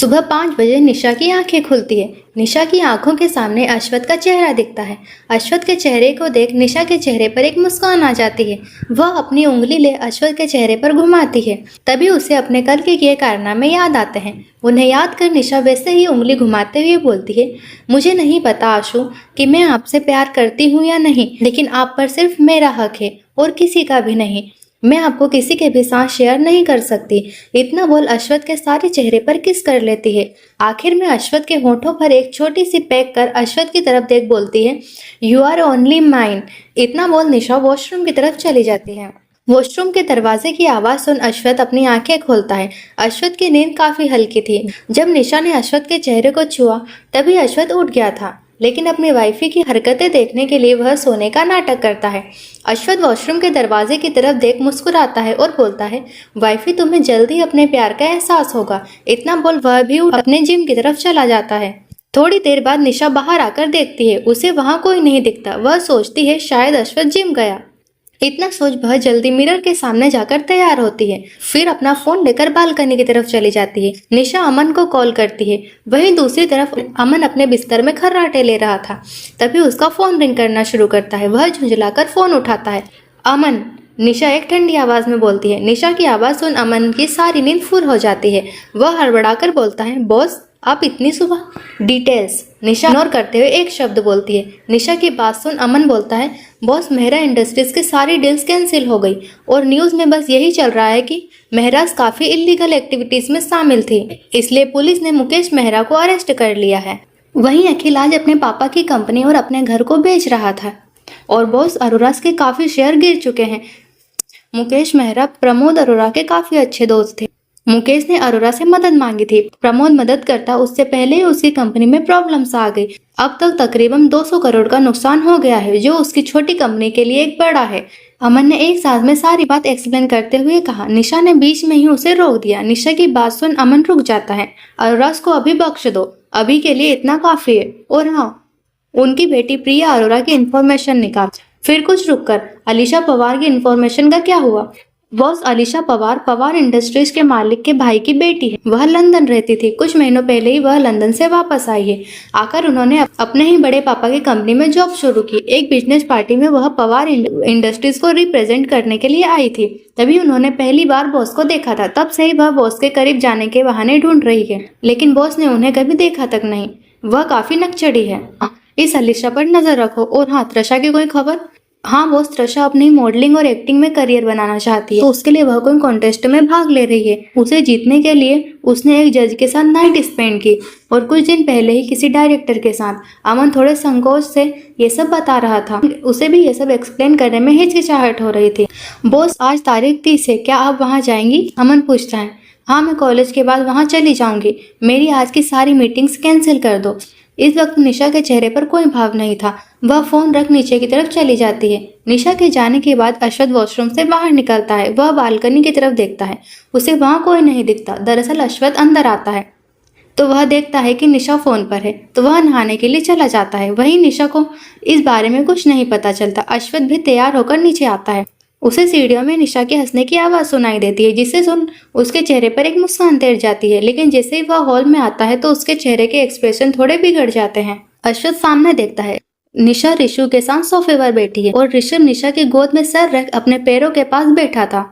सुबह 5 बजे निशा की आंखें खुलती है। निशा की आंखों के सामने अश्वथ का चेहरा दिखता है। अश्वथ के चेहरे को देख निशा के चेहरे पर एक मुस्कान आ जाती है। वह अपनी उंगली ले अश्वथ के चेहरे पर घुमाती है। तभी उसे अपने कल के किए कारनामे याद आते हैं। उन्हें याद कर निशा वैसे ही उंगली घुमाते हुए बोलती है, मुझे नहीं पता आशु कि मैं आपसे प्यार करती हूँ या नहीं, लेकिन आप पर सिर्फ मेरा हक है और किसी का भी नहीं। मैं आपको किसी के भी साथ शेयर नहीं कर सकती। इतना बोल अश्वथ के सारे चेहरे पर किस कर लेती है। आखिर में अश्वथ के होठों पर एक छोटी सी पैक कर अश्वथ की तरफ देख बोलती है, यू आर ओनली माइन। इतना बोल निशा वॉशरूम की तरफ चली जाती है। वॉशरूम के दरवाजे की आवाज सुन अश्वथ अपनी आंखें खोलता है। अश्वथ की नींद काफी हल्की थी। जब निशा ने अश्वथ के चेहरे को छुआ तभी अश्वथ उठ गया था, लेकिन अपनी वाइफी की हरकतें देखने के लिए वह सोने का नाटक करता है। अश्वथ वॉशरूम के दरवाजे की तरफ देख मुस्कुराता है और बोलता है, वाइफी तुम्हें जल्दी अपने प्यार का एहसास होगा। इतना बोल वह भी अपने जिम की तरफ चला जाता है। थोड़ी देर बाद निशा बाहर आकर देखती है, उसे वहां कोई नहीं दिखता। वह सोचती है शायद अश्वथ जिम गया। इतना सोच वह जल्दी मिरर के सामने जाकर तैयार होती है। फिर अपना फोन लेकर बालकनी की तरफ चली जाती है। निशा अमन को कॉल करती है। वहीं दूसरी तरफ अमन अपने बिस्तर में खर्राटे ले रहा था। तभी उसका फोन रिंग करना शुरू करता है। वह झुंझलाकर फोन उठाता है। अमन, निशा एक ठंडी आवाज में बोलती है। निशा की आवाज सुन अमन की सारी नींद फुर हो जाती है। वह हड़बड़ाकर बोलता है, बॉस आप इतनी सुबह? डिटेल्स। निशा इग्नोर करते हुए एक शब्द बोलती है। निशा की बात सुन अमन बोलता है, बॉस मेहरा इंडस्ट्रीज की सारी डील्स कैंसिल हो गई और न्यूज में बस यही चल रहा है कि मेहराज काफी इलीगल एक्टिविटीज में शामिल थी, इसलिए पुलिस ने मुकेश मेहरा को अरेस्ट कर लिया है। वहीं अखिल आज अपने पापा की कंपनी और अपने घर को बेच रहा था और बॉस अरोरा के काफी शेयर गिर चुके हैं। मुकेश मेहरा प्रमोद अरोरा के काफी अच्छे दोस्त थे। मुकेश ने अरोरा से मदद मांगी थी। प्रमोद मदद करता उससे पहले ही उसकी कंपनी में प्रॉब्लम्स आ गई। अब तक तकरीबन 200 करोड़ का नुकसान हो गया है, जो उसकी छोटी कंपनी के लिए एक बड़ा है। अमन ने एक साथ में सारी बात एक्सप्लेन करते हुए कहा। निशा ने बीच में ही उसे रोक दिया। निशा की बात सुन अमन रुक जाता है। अरोरा को अभी बख्श दो, अभी के लिए इतना काफी है। और हाँ, उनकी बेटी प्रिया अरोरा की इन्फॉर्मेशन निकाल। फिर कुछ रुककर अलीशा पवार की इन्फॉर्मेशन का क्या हुआ? बॉस अलीशा पवार पवार इंडस्ट्रीज के मालिक के भाई की बेटी है। वह लंदन रहती थी। कुछ महीनों पहले ही वह लंदन से वापस आई है। आकर उन्होंने अपने ही बड़े पापा की कंपनी में जॉब शुरू की। एक बिजनेस पार्टी में वह पवार इंडस्ट्रीज को रिप्रेजेंट करने के लिए आई थी। तभी उन्होंने पहली बार बॉस को देखा था। तब से ही वह बॉस के करीब जाने के बहाने ढूंढ रही है, लेकिन बॉस ने उन्हें कभी देखा तक नहीं। वह काफी नकचड़ी है। इस अलीशा पर नजर रखो। और हाँ, त्रिशा की कोई खबर? हाँ बॉस, त्रिशा अपनी मॉडलिंग और एक्टिंग में करियर बनाना चाहती है, तो उसके लिए वह कोई कॉन्टेस्ट में भाग ले रही है। उसे जीतने के लिए उसने एक जज के साथ नाइट स्पेंड की और कुछ दिन पहले ही किसी डायरेक्टर के साथ। अमन थोड़े संकोच से ये सब बता रहा था। उसे भी ये सब एक्सप्लेन करने में हिचकिचाहट हो रही थी। बॉस आज तारीख 30 है, क्या आप वहाँ जाएंगी? अमन पूछता है। हाँ, मैं कॉलेज के बाद वहाँ चली जाऊंगी। मेरी आज की सारी मीटिंग्स कैंसिल कर दो। इस वक्त निशा के चेहरे पर कोई भाव नहीं था। वह फोन रख नीचे की तरफ चली जाती है। निशा के जाने के बाद अश्वथ वॉशरूम से बाहर निकलता है। वह बालकनी की तरफ देखता है, उसे वहां कोई नहीं दिखता। दरअसल अश्वथ अंदर आता है तो वह देखता है कि निशा फोन पर है, तो वह नहाने के लिए चला जाता है। वहीं निशा को इस बारे में कुछ नहीं पता चलता। अश्वथ भी तैयार होकर नीचे आता है। उसे सीढ़ियों में निशा के हंसने की आवाज सुनाई देती है, जिसे सुन उसके चेहरे पर एक मुस्कान तैर जाती है। लेकिन जैसे ही वह हॉल में आता है तो उसके चेहरे के एक्सप्रेशन थोड़े बिगड़ जाते हैं। अश्वथ सामने देखता है, निशा ऋषु के साथ सोफे पर बैठी है और ऋषु निशा की गोद में सर रख अपने पैरों के पास बैठा था।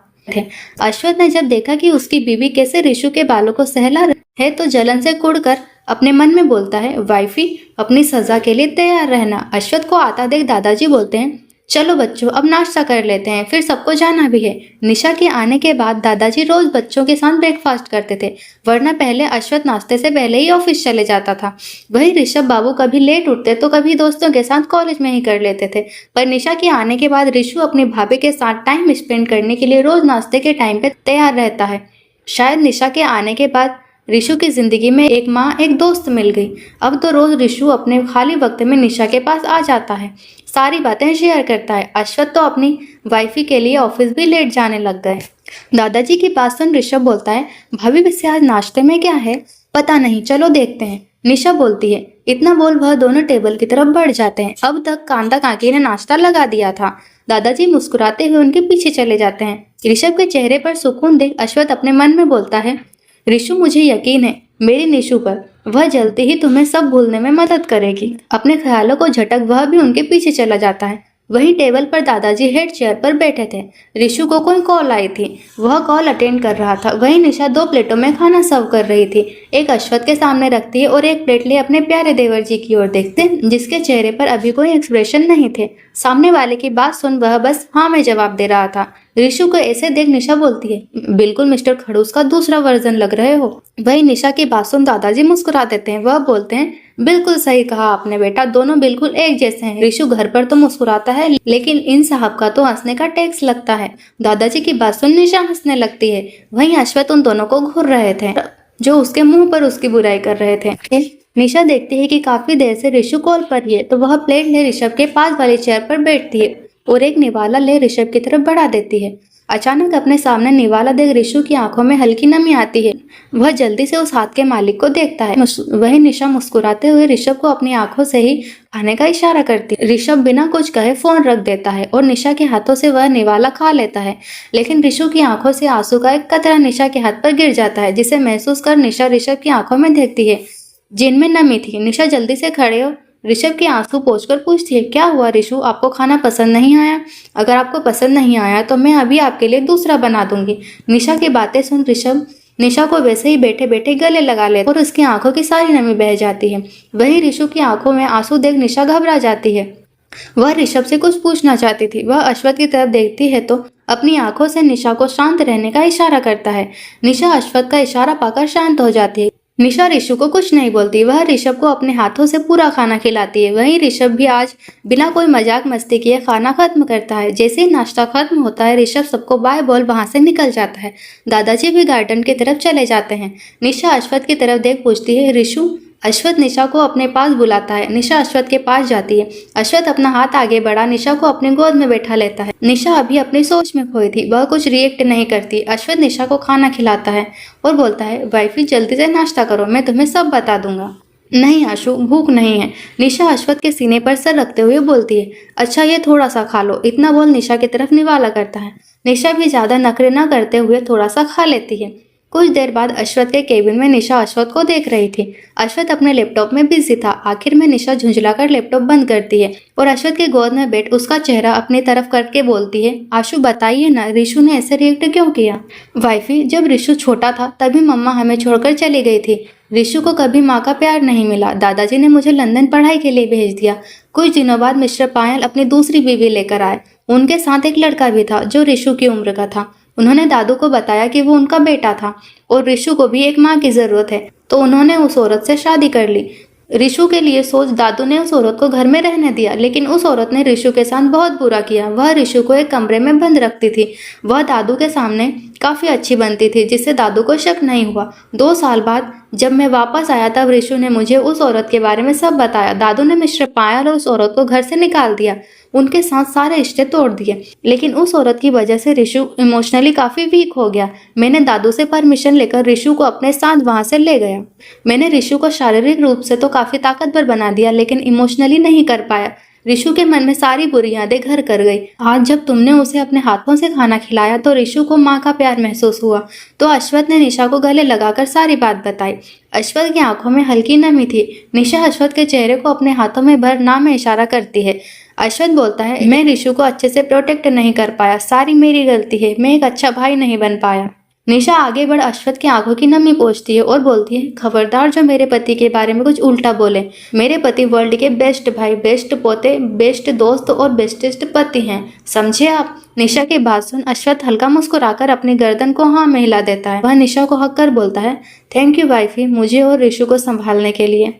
अश्वथ ने जब देखा कि उसकी बीवी कैसे ऋषु के बालों को सहला है तो जलन से कुड़कर अपने मन में बोलता है, वाइफी अपनी सजा के लिए तैयार रहना। अश्वथ को आता देख दादाजी बोलते हैं, चलो बच्चों अब नाश्ता कर लेते हैं, फिर सबको जाना भी है। निशा के आने के बाद दादाजी रोज बच्चों के साथ ब्रेकफास्ट करते थे, वरना पहले अश्वथ नाश्ते से पहले ही ऑफिस चले जाता था। वही ऋषभ बाबू कभी लेट उठते तो कभी दोस्तों के साथ कॉलेज में ही कर लेते थे। पर निशा के आने के बाद ऋषु अपनी भाभी के साथ टाइम स्पेंड करने के लिए रोज नाश्ते के टाइम पे तैयार रहता है। शायद निशा के आने के बाद ऋषु की जिंदगी में एक माँ एक दोस्त मिल गई। अब तो रोज ऋषु अपने खाली वक्त में निशा के पास आ जाता है, सारी बातें शेयर करता है। अश्वथ तो अपनी वाइफी के लिए ऑफिस भी लेट जाने लग गए। दादाजी की बात सुन ऋषभ बोलता है, भाभी वैसे आज नाश्ते में क्या है? पता नहीं, चलो देखते हैं, निशा बोलती है। इतना बोल वह दोनों टेबल की तरफ बढ़ जाते हैं। अब तक कांता काकी ने नाश्ता लगा दिया था। दादाजी मुस्कुराते हुए उनके पीछे चले जाते हैं। ऋषभ के चेहरे पर सुकून देख अश्वथ अपने मन में बोलता है, ऋषु, मुझे यकीन है मेरी निशु पर, वह जल्दी ही तुम्हें सब भूलने में मदद करेगी। अपने ख्यालों को झटक वह भी उनके पीछे चला जाता है। वहीं टेबल पर दादाजी हेड चेयर पर बैठे थे। ऋषु को कोई कॉल आई थी, वह कॉल अटेंड कर रहा था। वहीं निशा 2 प्लेटों में खाना सर्व कर रही थी। एक अश्वथ के सामने रखती है और एक प्लेट ले अपने प्यारे देवर जी की ओर देखते, जिसके चेहरे पर अभी कोई एक्सप्रेशन नहीं थे। सामने वाले की बात सुन वह बस हाँ में जवाब दे रहा था। ऋषु को ऐसे देख निशा बोलती है, बिल्कुल मिस्टर खड़ूस का दूसरा वर्जन लग रहे हो। वही निशा की बात सुन दादाजी मुस्कुरा देते हैं। वह बोलते हैं, बिल्कुल सही कहा आपने बेटा, दोनों बिल्कुल एक जैसे हैं। ऋषु घर पर तो मुस्कुराता है, लेकिन इन साहब का तो हंसने का टैक्स लगता है। दादाजी की बात सुन निशा हंसने लगती है। वहीं अश्वथ उन दोनों को घूर रहे थे, जो उसके मुंह पर उसकी बुराई कर रहे थे। निशा देखती है कि काफी देर से ऋषु कॉल पर ही है, तो वह प्लेट ले ऋषभ के पास वाली चेयर पर बैठती है और एक निवाला ले ऋषभ की तरफ बढ़ा देती है। अचानक अपने सामने निवाला देख ऋषु की आंखों में हल्की नमी आती है। वह जल्दी से उस हाथ के मालिक को देखता है। वही निशा मुस्कुराते हुए ऋषभ को अपनी आंखों से ही खाने का इशारा करती है। ऋषभ बिना कुछ कहे फोन रख देता है और निशा के हाथों से वह निवाला खा लेता है। लेकिन ऋषु की आंखों से आंसू का एक कतरा निशा के हाथ पर गिर जाता है, जिसे महसूस कर निशा ऋषभ की आंखों में देखती है जिनमें नमी थी। निशा जल्दी से खड़े हो ऋषभ के आंसू पोंछकर पूछती है, क्या हुआ ऋषु, आपको खाना पसंद नहीं आया? अगर आपको पसंद नहीं आया तो मैं अभी आपके लिए दूसरा बना दूंगी। निशा की बातें सुन ऋषभ निशा को वैसे ही बैठे बैठे गले लगा लेता और उसकी आंखों की सारी नमी बह जाती है। वही ऋषु की आंखों में आंसू देख निशा घबरा जाती है। वह ऋषभ से कुछ पूछना चाहती थी। वह अश्वथ की तरफ देखती है तो अपनी आंखों से निशा को शांत रहने का इशारा करता है। निशा अश्वथ का इशारा पाकर शांत हो जाती है। निशा ऋषु को कुछ नहीं बोलती, वह ऋषभ को अपने हाथों से पूरा खाना खिलाती है। वहीं ऋषभ भी आज बिना कोई मजाक मस्ती किए खाना खत्म करता है। जैसे ही नाश्ता खत्म होता है ऋषभ सबको बाय बोल वहां से निकल जाता है। दादाजी भी गार्डन की तरफ चले जाते हैं। निशा अश्वथ की तरफ देख पूछती है, ऋषु? अश्वथ निशा को अपने पास बुलाता है। निशा अश्वथ के पास जाती है। अश्वथ अपना हाथ आगे बढ़ा निशा को अपने गोद में बैठा लेता है। निशा अभी अपनी सोच में खोई थी, वह कुछ रिएक्ट नहीं करती। अश्वथ निशा को खाना खिलाता है और बोलता है, वाइफी जल्दी से नाश्ता करो, मैं तुम्हें सब बता दूंगा। नहीं आशु, भूख नहीं है। निशा अश्वथ के सीने पर सर रखते हुए बोलती है, अच्छा ये थोड़ा सा खा लो। इतना बोल निशा की तरफ निवाला करता है। निशा भी ज्यादा नखरे न करते हुए थोड़ा सा खा लेती है। कुछ देर बाद अश्वथ के केबिन में निशा अश्वथ को देख रही थी। अश्वथ अपने लैपटॉप में बिजी था। आखिर में निशा झुंझलाकर लैपटॉप बंद करती है और अश्वथ के गोद में बैठ उसका चेहरा अपनी तरफ करके बोलती है, आशु बताइए ना, ऋषु ने ऐसे रिएक्ट क्यों किया? वाइफी, जब ऋषु छोटा था तभी मम्मा हमें छोड़कर चली गई थी। ऋषु को कभी माँ का प्यार नहीं मिला। दादाजी ने मुझे लंदन पढ़ाई के लिए भेज दिया। कुछ दिनों बाद मिस्टर पायल अपनी दूसरी बीवी लेकर आए। उनके साथ एक लड़का भी था जो ऋषु की उम्र का था। उन्होंने दादू को बताया कि वो उनका बेटा था और ऋषु को भी एक माँ की जरूरत है, तो उन्होंने उस औरत से शादी कर ली। ऋषु के लिए सोच दादू ने उस औरत को घर में रहने दिया, लेकिन उस औरत ने ऋषु के साथ बहुत बुरा किया। वह ऋषु को एक कमरे में बंद रखती थी। वह दादू के सामने काफी अच्छी बनती थी, जिससे दादू को शक नहीं हुआ। 2 साल बाद जब मैं वापस आया तब ऋषु ने मुझे उस औरत के बारे में सब बताया। दादू ने मिस्टर पायल और उस औरत को घर से निकाल दिया, उनके साथ सारे रिश्ते तोड़ दिए। लेकिन उस औरत की वजह से ऋषु इमोशनली काफी वीक हो गया। मैंने दादू से परमिशन लेकर ऋषु को अपने साथ वहां से ले गया। मैंने ऋषु को शारीरिक रूप से तो काफी ताकतवर बना दिया, लेकिन इमोशनली नहीं कर पाया। ऋषु के मन में सारी बुरी यादें घर कर गई। आज जब तुमने उसे अपने हाथों से खाना खिलाया तो ऋषु को माँ का प्यार महसूस हुआ। तो अश्वथ ने निशा को गले लगाकर सारी बात बताई। अश्वथ की आंखों में हल्की नमी थी। निशा अश्वथ के चेहरे को अपने हाथों में भर ना में इशारा करती है। अश्वथ बोलता है, मैं ऋषु को अच्छे से प्रोटेक्ट नहीं कर पाया, सारी मेरी गलती है, मैं एक अच्छा भाई नहीं बन पाया। निशा आगे बढ़ अश्वथ की आंखों की नमी पोंछती है और बोलती है, खबरदार जो मेरे पति के बारे में कुछ उल्टा बोले। मेरे पति वर्ल्ड के बेस्ट भाई, बेस्ट पोते, बेस्ट दोस्त और बेस्टेस्ट पति हैं, समझे आप? निशा की बात सुन अश्वथ हल्का मुस्कुराकर अपनी गर्दन को हाँ में हिला देता है। वह निशा को हक कर बोलता है, थैंक यू वाइफी, मुझे और ऋषु को संभालने के लिए।